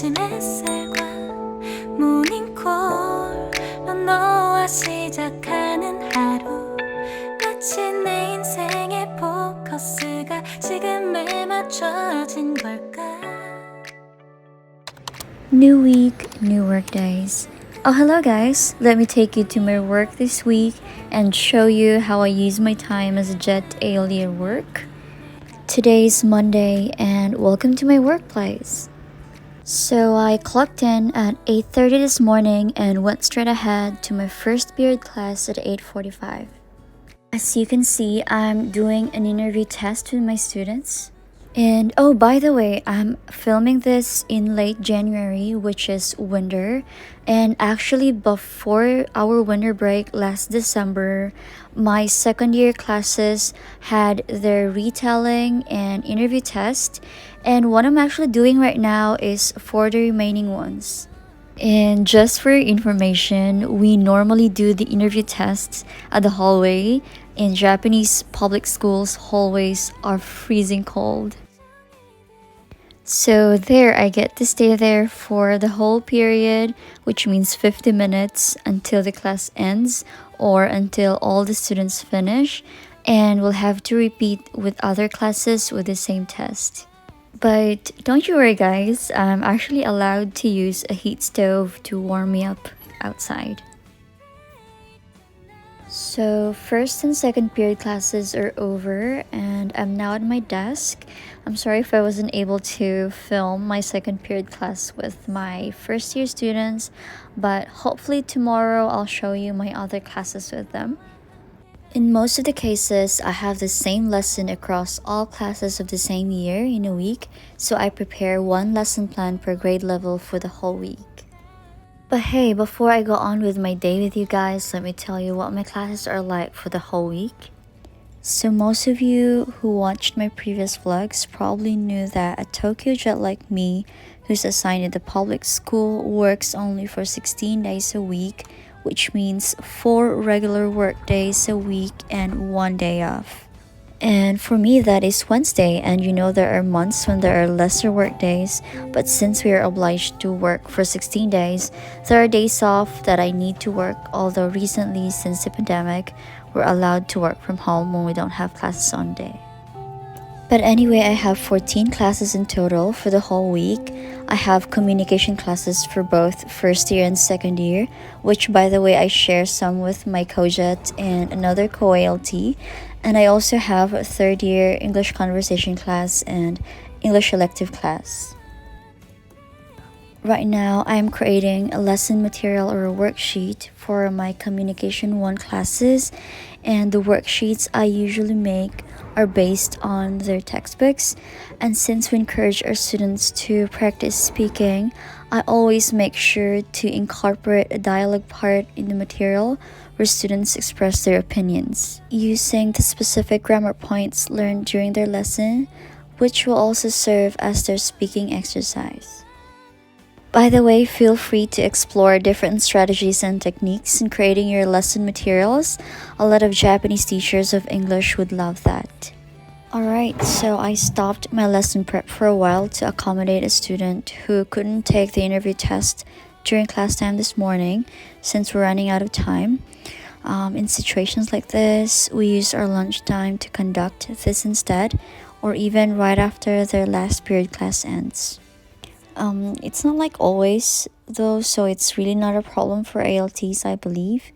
아침 햇살과 모닝콜로 너와 시작하는 하루 마치 내 인생의 포커스가 지금에 맞춰진 걸까. New week, new work days. Oh, hello guys. Let me take you to my work this week and show you how I use my time as a jet alien at work. Today's Monday and welcome to my workplace. So I clocked in at 8:30 this morning and went straight ahead to my first period class at 8:45. As you can see, I'm doing an interview test with my students. And oh, by the way, I'm filming this in late January, which is winter. And actually, before our winter break last December, my second year classes had their retelling and interview test. And what I'm actually doing right now is for the remaining ones. And just for your information, we normally do the interview tests at the hallway. In Japanese public schools, hallways are freezing cold. So there, I get to stay there for the whole period, which means 50 minutes until the class ends or until all the students finish, and we'll have to repeat with other classes with the same test. But don't you worry guys, I'm actually allowed to use a heat stove to warm me up outside. So first and second period classes are over and I'm now at my desk. I'm sorry if I wasn't able to film my second period class with my first year students, but hopefully tomorrow I'll show you my other classes with them. In most of the cases, I have the same lesson across all classes of the same year in a week, so I prepare one lesson plan per grade level for the whole week. But hey, before I go on with my day with you guys, let me tell you what my classes are like for the whole week. So most of you who watched my previous vlogs probably knew that a Tokyo jet like me, who's assigned at the public school, works only for 16 days a week, which means 4 regular work days a week and 1 day off. And for me, that is Wednesday, and you know there are months when there are lesser work days, but since we are obliged to work for 16 days, there are days off that I need to work, although recently, since the pandemic, we're allowed to work from home when we don't have classes on day. But anyway, I have 14 classes in total for the whole week. I have communication classes for both first year and second year, which by the way, I share some with my co-jet and another co-ALT. And I also have a third year English conversation class and English elective class. Right now, I'm creating a lesson material or a worksheet for my Communication 1 classes, and the worksheets I usually make are based on their textbooks. And since we encourage our students to practice speaking, I always make sure to incorporate a dialogue part in the material where students express their opinions, using the specific grammar points learned during their lesson, which will also serve as their speaking exercise. By the way, feel free to explore different strategies and techniques in creating your lesson materials. A lot of Japanese teachers of English would love that. Alright, so I stopped my lesson prep for a while to accommodate a student who couldn't take the interview test during class time this morning since we're running out of time. In situations like this, we use our lunchtime to conduct this instead, or even right after their last period class ends. It's not like always though, so it's really not a problem for ALTs, I believe.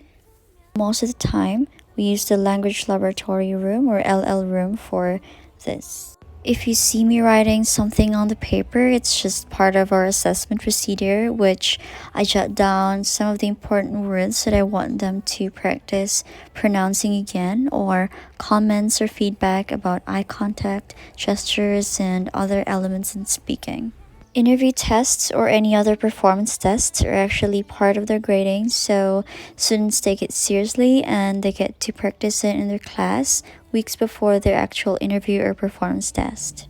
Most of the time, we use the language laboratory room or LL room for this. If you see me writing something on the paper, it's just part of our assessment procedure, which I jot down some of the important words that I want them to practice pronouncing again, or comments or feedback about eye contact, gestures, and other elements in speaking. Interview tests or any other performance tests are actually part of their grading, so students take it seriously and they get to practice it in their class weeks before their actual interview or performance test.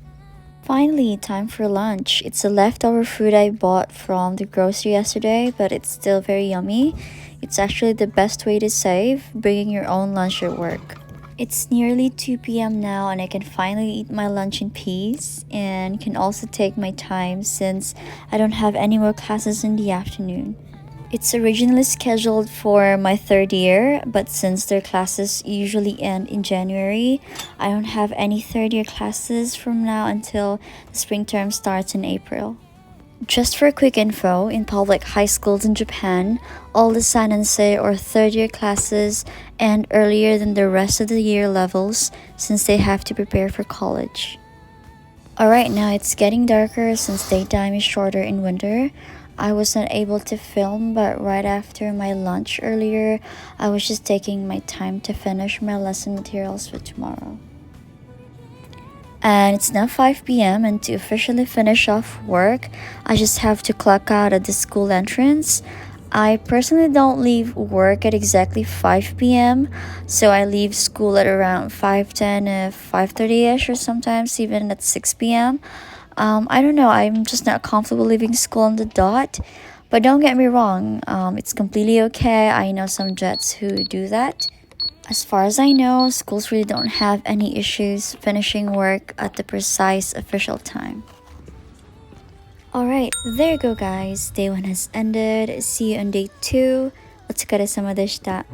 Finally, time for lunch. It's a leftover food I bought from the grocery yesterday, but it's still very yummy. It's actually the best way to save, bringing your own lunch at work. It's nearly 2 p.m. now and I can finally eat my lunch in peace and can also take my time since I don't have any more classes in the afternoon. It's originally scheduled for my third year, but since their classes usually end in January, I don't have any third year classes from now until the spring term starts in April. Just for quick info, in public high schools in Japan, all the Sanensei or third year classes end earlier than the rest of the year levels since they have to prepare for college. Alright, now it's getting darker since daytime is shorter in winter. I was not able to film, but right after my lunch earlier, I was just taking my time to finish my lesson materials for tomorrow. And it's now 5 p.m. and to officially finish off work, I just have to clock out at the school entrance. I personally don't leave work at exactly 5 p.m. so I leave school at around 5:10 5:30ish or sometimes even at 6 p.m. I don't know, I'm just not comfortable leaving school on the dot. But don't get me wrong, it's completely okay. I know some jets who do that. As far as I know, schools really don't have any issues finishing work at the precise official time. Alright, there you go guys. Day 1 has ended. See you on day 2. お疲れ様でした。